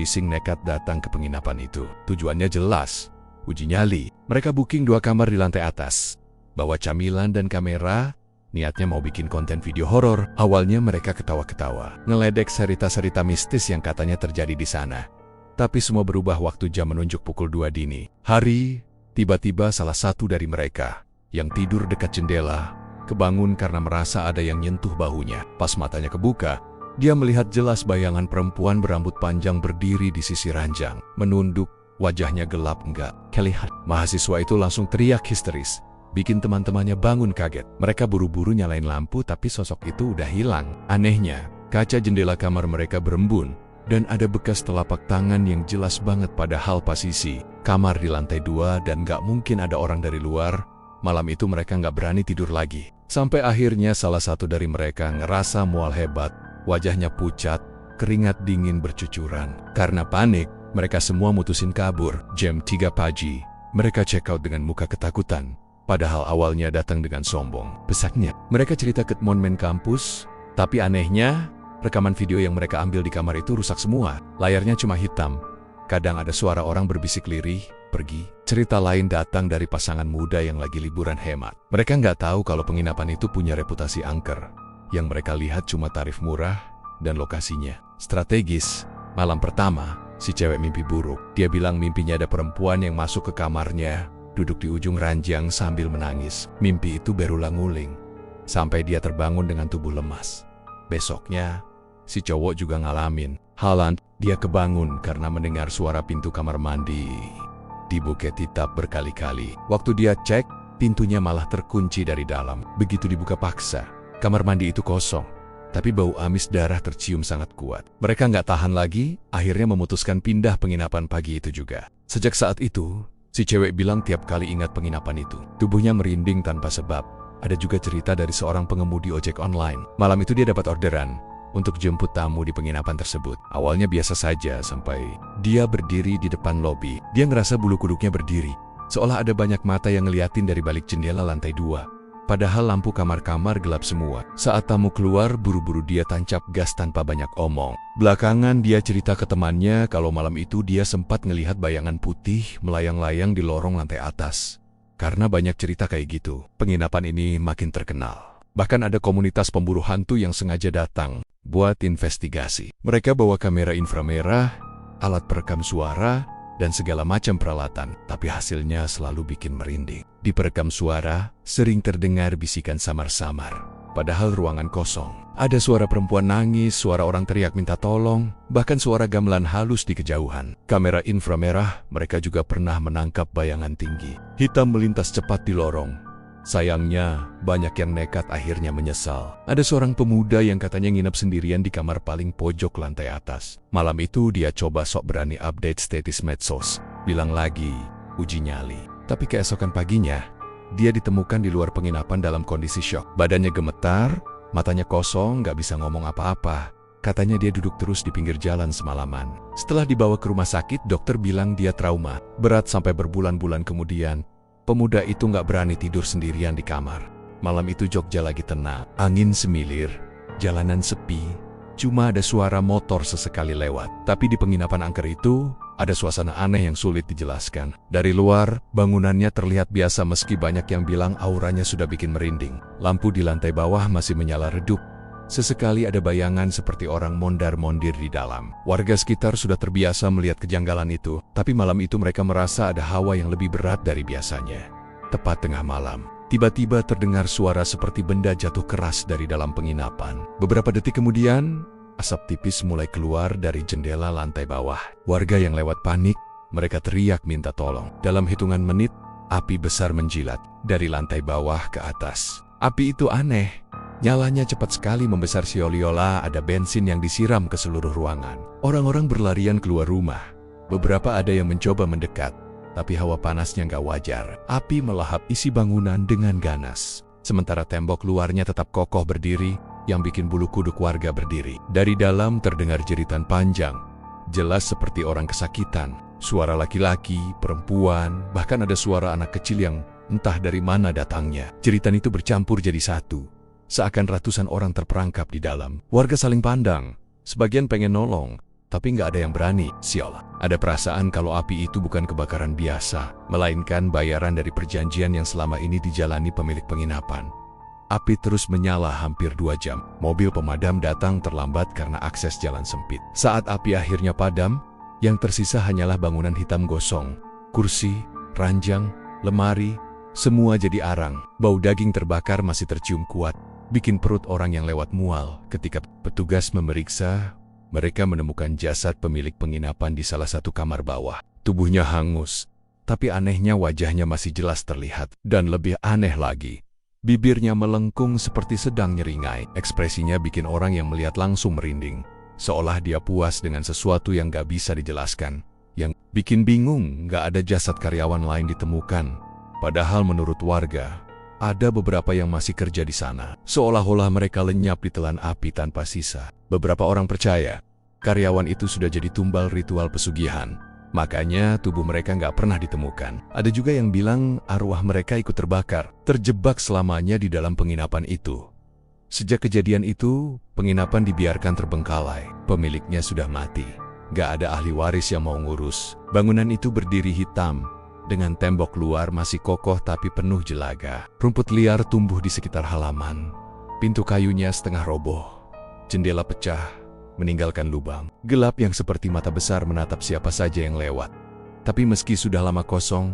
Sing nekat datang ke penginapan itu. Tujuannya jelas, uji nyali. Mereka booking 2 kamar di lantai atas, bawa camilan dan kamera, niatnya mau bikin konten video horor. Awalnya mereka ketawa-ketawa, ngeledek cerita-cerita mistis yang katanya terjadi di sana. Tapi semua berubah waktu jam menunjuk pukul 2 dini hari. Tiba-tiba salah satu dari mereka, yang tidur dekat jendela, kebangun karena merasa ada yang nyentuh bahunya. Pas matanya kebuka, dia melihat jelas bayangan perempuan berambut panjang berdiri di sisi ranjang, menunduk, wajahnya gelap enggak kelihatan. Mahasiswa itu langsung teriak histeris, bikin teman-temannya bangun kaget. Mereka buru-buru nyalain lampu tapi sosok itu udah hilang. Anehnya, kaca jendela kamar mereka berembun, dan ada bekas telapak tangan yang jelas banget padahal posisi kamar di lantai 2 dan gak mungkin ada orang dari luar. Malam itu mereka nggak berani tidur lagi. Sampai akhirnya salah satu dari mereka ngerasa mual hebat, wajahnya pucat, keringat dingin bercucuran. Karena panik, mereka semua mutusin kabur. Jam 3 pagi, mereka check out dengan muka ketakutan. Padahal awalnya datang dengan sombong. Besaknya, mereka cerita ke teman kampus, tapi anehnya, rekaman video yang mereka ambil di kamar itu rusak semua. Layarnya cuma hitam. Kadang ada suara orang berbisik lirih, pergi. Cerita lain datang dari pasangan muda yang lagi liburan hemat. Mereka nggak tahu kalau penginapan itu punya reputasi angker. Yang mereka lihat cuma tarif murah dan lokasinya strategis. Malam pertama, si cewek mimpi buruk. Dia bilang mimpinya ada perempuan yang masuk ke kamarnya, duduk di ujung ranjang sambil menangis. Mimpi itu berulang-ulang, sampai dia terbangun dengan tubuh lemas. Besoknya, si cowok juga ngalamin hal. Dia kebangun karena mendengar suara pintu kamar mandi dibuka titap berkali-kali. Waktu dia cek, pintunya malah terkunci dari dalam. Begitu dibuka paksa, kamar mandi itu kosong, tapi bau amis darah tercium sangat kuat. Mereka nggak tahan lagi, akhirnya memutuskan pindah penginapan pagi itu juga. Sejak saat itu, si cewek bilang tiap kali ingat penginapan itu, tubuhnya merinding tanpa sebab. Ada juga cerita dari seorang pengemudi ojek online. Malam itu dia dapat orderan untuk jemput tamu di penginapan tersebut. Awalnya biasa saja sampai dia berdiri di depan lobi. Dia ngerasa bulu kuduknya berdiri, seolah ada banyak mata yang ngeliatin dari balik jendela lantai 2. Padahal lampu kamar-kamar gelap semua. Saat tamu keluar, buru-buru dia tancap gas tanpa banyak omong. Belakangan dia cerita ke temannya kalau malam itu dia sempat ngelihat bayangan putih melayang-layang di lorong lantai atas. Karena banyak cerita kayak gitu, penginapan ini makin terkenal. Bahkan ada komunitas pemburu hantu yang sengaja datang buat investigasi. Mereka bawa kamera inframerah, alat perekam suara, dan segala macam peralatan. Tapi hasilnya selalu bikin merinding. Di perekam suara, sering terdengar bisikan samar-samar. Padahal ruangan kosong. Ada suara perempuan nangis, suara orang teriak minta tolong, bahkan suara gamelan halus di kejauhan. Kamera inframerah, mereka juga pernah menangkap bayangan tinggi hitam melintas cepat di lorong. Sayangnya, banyak yang nekat akhirnya menyesal. Ada seorang pemuda yang katanya nginep sendirian di kamar paling pojok lantai atas. Malam itu dia coba sok berani update status medsos, bilang lagi, uji nyali. Tapi keesokan paginya, dia ditemukan di luar penginapan dalam kondisi syok. Badannya gemetar, matanya kosong, gak bisa ngomong apa-apa. Katanya dia duduk terus di pinggir jalan semalaman. Setelah dibawa ke rumah sakit, dokter bilang dia trauma berat sampai berbulan-bulan kemudian. Pemuda itu nggak berani tidur sendirian di kamar. Malam itu Jogja lagi tenang, angin semilir, jalanan sepi, cuma ada suara motor sesekali lewat. Tapi di penginapan angker itu, ada suasana aneh yang sulit dijelaskan. Dari luar, bangunannya terlihat biasa meski banyak yang bilang auranya sudah bikin merinding. Lampu di lantai bawah masih menyala redup. Sesekali ada bayangan seperti orang mondar-mondir di dalam. Warga sekitar sudah terbiasa melihat kejanggalan itu, tapi malam itu mereka merasa ada hawa yang lebih berat dari biasanya. Tepat tengah malam, tiba-tiba terdengar suara seperti benda jatuh keras dari dalam penginapan. Beberapa detik kemudian, asap tipis mulai keluar dari jendela lantai bawah. Warga yang lewat panik, mereka teriak minta tolong. Dalam hitungan menit, api besar menjilat dari lantai bawah ke atas. Api itu aneh. Nyalanya cepat sekali membesar seolah-olah ada bensin yang disiram ke seluruh ruangan. Orang-orang berlarian keluar rumah. Beberapa ada yang mencoba mendekat, tapi hawa panasnya nggak wajar. Api melahap isi bangunan dengan ganas. Sementara tembok luarnya tetap kokoh berdiri, yang bikin bulu kuduk warga berdiri. Dari dalam terdengar jeritan panjang, jelas seperti orang kesakitan. Suara laki-laki, perempuan, bahkan ada suara anak kecil yang entah dari mana datangnya. Jeritan itu bercampur jadi satu, seakan ratusan orang terperangkap di dalam. Warga saling pandang, sebagian pengen nolong, tapi nggak ada yang berani. Sial, ada perasaan kalau api itu bukan kebakaran biasa, melainkan bayaran dari perjanjian yang selama ini dijalani pemilik penginapan. Api terus menyala hampir 2 jam. Mobil pemadam datang terlambat karena akses jalan sempit. Saat api akhirnya padam, yang tersisa hanyalah bangunan hitam gosong. Kursi, ranjang, lemari, semua jadi arang. Bau daging terbakar masih tercium kuat, bikin perut orang yang lewat mual. Ketika petugas memeriksa, mereka menemukan jasad pemilik penginapan di salah satu kamar bawah. Tubuhnya hangus, tapi anehnya wajahnya masih jelas terlihat. Dan lebih aneh lagi, bibirnya melengkung seperti sedang nyeringai. Ekspresinya bikin orang yang melihat langsung merinding, seolah dia puas dengan sesuatu yang gak bisa dijelaskan. Yang bikin bingung, gak ada jasad karyawan lain ditemukan. Padahal menurut warga, ada beberapa yang masih kerja di sana. Seolah-olah mereka lenyap di telan api tanpa sisa. Beberapa orang percaya, karyawan itu sudah jadi tumbal ritual pesugihan. Makanya tubuh mereka nggak pernah ditemukan. Ada juga yang bilang arwah mereka ikut terbakar, terjebak selamanya di dalam penginapan itu. Sejak kejadian itu, penginapan dibiarkan terbengkalai. Pemiliknya sudah mati. Nggak ada ahli waris yang mau ngurus. Bangunan itu berdiri hitam, dengan tembok luar masih kokoh tapi penuh jelaga. Rumput liar tumbuh di sekitar halaman. Pintu kayunya setengah roboh. Jendela pecah, meninggalkan lubang. Gelap yang seperti mata besar menatap siapa saja yang lewat. Tapi meski sudah lama kosong,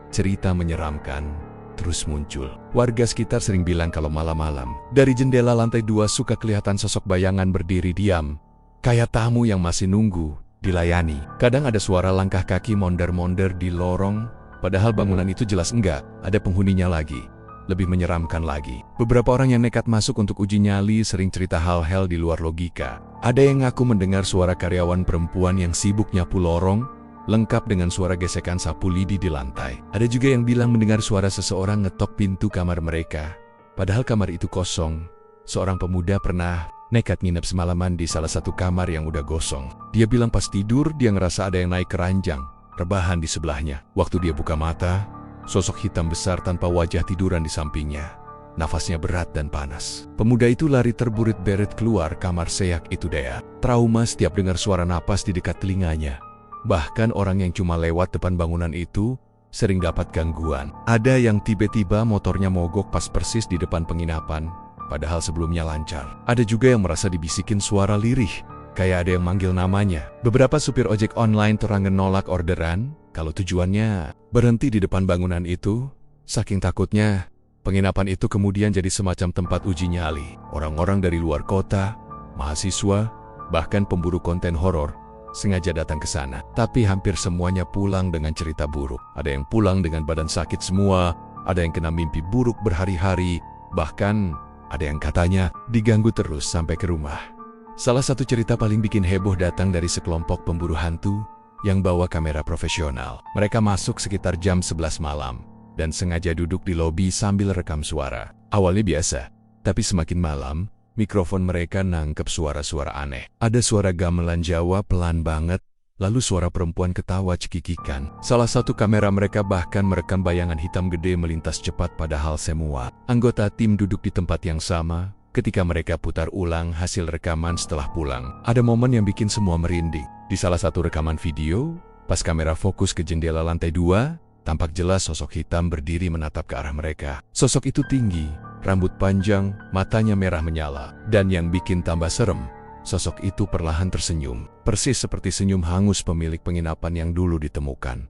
cerita menyeramkan terus muncul. Warga sekitar sering bilang kalau malam-malam, dari jendela lantai 2 suka kelihatan sosok bayangan berdiri diam, kayak tamu yang masih nunggu dilayani. Kadang ada suara langkah kaki mondar-mondar di lorong, padahal bangunan itu jelas enggak ada penghuninya lagi. Lebih menyeramkan lagi, beberapa orang yang nekat masuk untuk uji nyali sering cerita hal-hal di luar logika. Ada yang ngaku mendengar suara karyawan perempuan yang sibuk nyapu lorong, lengkap dengan suara gesekan sapu lidi di lantai. Ada juga yang bilang mendengar suara seseorang ngetok pintu kamar mereka. Padahal kamar itu kosong. Seorang pemuda pernah nekat nginep semalaman di salah satu kamar yang udah gosong. Dia bilang pas tidur dia ngerasa ada yang naik ke ranjang, rebahan di sebelahnya. Waktu dia buka mata, sosok hitam besar tanpa wajah tiduran di sampingnya. Nafasnya berat dan panas. Pemuda itu lari terburit-beret keluar kamar seyak itu dea. Trauma setiap dengar suara napas di dekat telinganya. Bahkan orang yang cuma lewat depan bangunan itu sering dapat gangguan. Ada yang tiba-tiba motornya mogok pas persis di depan penginapan, padahal sebelumnya lancar. Ada juga yang merasa dibisikin suara lirih, kayak ada yang manggil namanya. Beberapa supir ojek online terangan nolak orderan kalau tujuannya berhenti di depan bangunan itu. Saking takutnya, penginapan itu kemudian jadi semacam tempat uji nyali. Orang-orang dari luar kota, mahasiswa, bahkan pemburu konten horor sengaja datang ke sana. Tapi hampir semuanya pulang dengan cerita buruk. Ada yang pulang dengan badan sakit semua, ada yang kena mimpi buruk berhari-hari, bahkan ada yang katanya diganggu terus sampai ke rumah. Salah satu cerita paling bikin heboh datang dari sekelompok pemburu hantu yang bawa kamera profesional. Mereka masuk sekitar jam 11 malam dan sengaja duduk di lobi sambil rekam suara. Awalnya biasa, tapi semakin malam, mikrofon mereka nangkep suara-suara aneh. Ada suara gamelan Jawa pelan banget, lalu suara perempuan ketawa cekikikan. Salah satu kamera mereka bahkan merekam bayangan hitam gede melintas cepat padahal semua anggota tim duduk di tempat yang sama. Ketika mereka putar ulang hasil rekaman setelah pulang, ada momen yang bikin semua merinding. Di salah satu rekaman video, pas kamera fokus ke jendela lantai 2, tampak jelas sosok hitam berdiri menatap ke arah mereka. Sosok itu tinggi, rambut panjang, matanya merah menyala. Dan yang bikin tambah serem, sosok itu perlahan tersenyum. Persis seperti senyum hangus pemilik penginapan yang dulu ditemukan.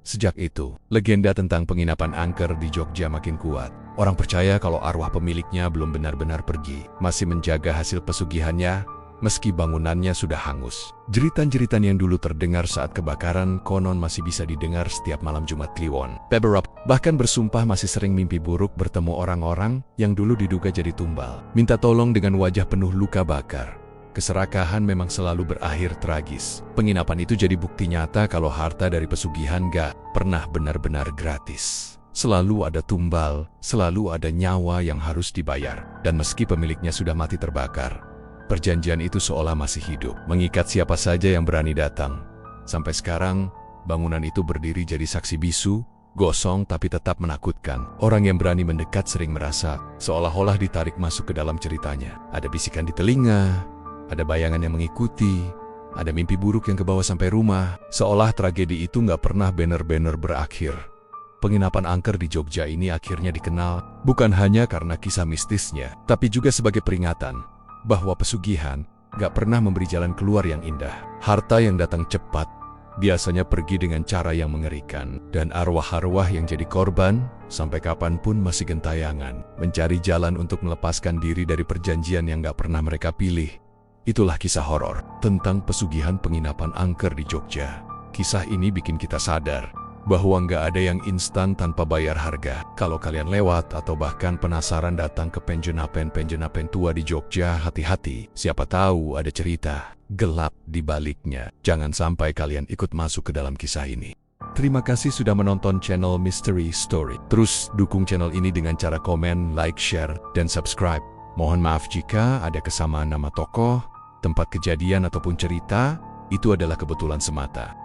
Sejak itu, legenda tentang penginapan angker di Jogja makin kuat. Orang percaya kalau arwah pemiliknya belum benar-benar pergi, masih menjaga hasil pesugihannya, meski bangunannya sudah hangus. Jeritan-jeritan yang dulu terdengar saat kebakaran konon masih bisa didengar setiap malam Jumat Kliwon. Beberapa bahkan bersumpah masih sering mimpi buruk bertemu orang-orang yang dulu diduga jadi tumbal. Minta tolong dengan wajah penuh luka bakar. Keserakahan memang selalu berakhir tragis. Penginapan itu jadi bukti nyata kalau harta dari pesugihan gak pernah benar-benar gratis. Selalu ada tumbal, selalu ada nyawa yang harus dibayar. Dan meski pemiliknya sudah mati terbakar, perjanjian itu seolah masih hidup, mengikat siapa saja yang berani datang. Sampai sekarang, bangunan itu berdiri jadi saksi bisu, gosong tapi tetap menakutkan. Orang yang berani mendekat sering merasa seolah-olah ditarik masuk ke dalam ceritanya. Ada bisikan di telinga, ada bayangan yang mengikuti, ada mimpi buruk yang kebawa sampai rumah, seolah tragedi itu nggak pernah benar-benar berakhir. Penginapan angker di Jogja ini akhirnya dikenal bukan hanya karena kisah mistisnya, tapi juga sebagai peringatan bahwa pesugihan nggak pernah memberi jalan keluar yang indah. Harta yang datang cepat biasanya pergi dengan cara yang mengerikan, dan arwah-arwah yang jadi korban sampai kapanpun masih gentayangan mencari jalan untuk melepaskan diri dari perjanjian yang nggak pernah mereka pilih. Itulah kisah horor tentang pesugihan penginapan angker di Jogja. Kisah ini bikin kita sadar bahwa nggak ada yang instan tanpa bayar harga. Kalau kalian lewat atau bahkan penasaran datang ke penjenapen tua di Jogja, hati-hati. Siapa tahu ada cerita gelap di baliknya. Jangan sampai kalian ikut masuk ke dalam kisah ini. Terima kasih sudah menonton channel Mystery Story. Terus dukung channel ini dengan cara komen, like, share, dan subscribe. Mohon maaf jika ada kesamaan nama tokoh, tempat kejadian ataupun cerita, itu adalah kebetulan semata.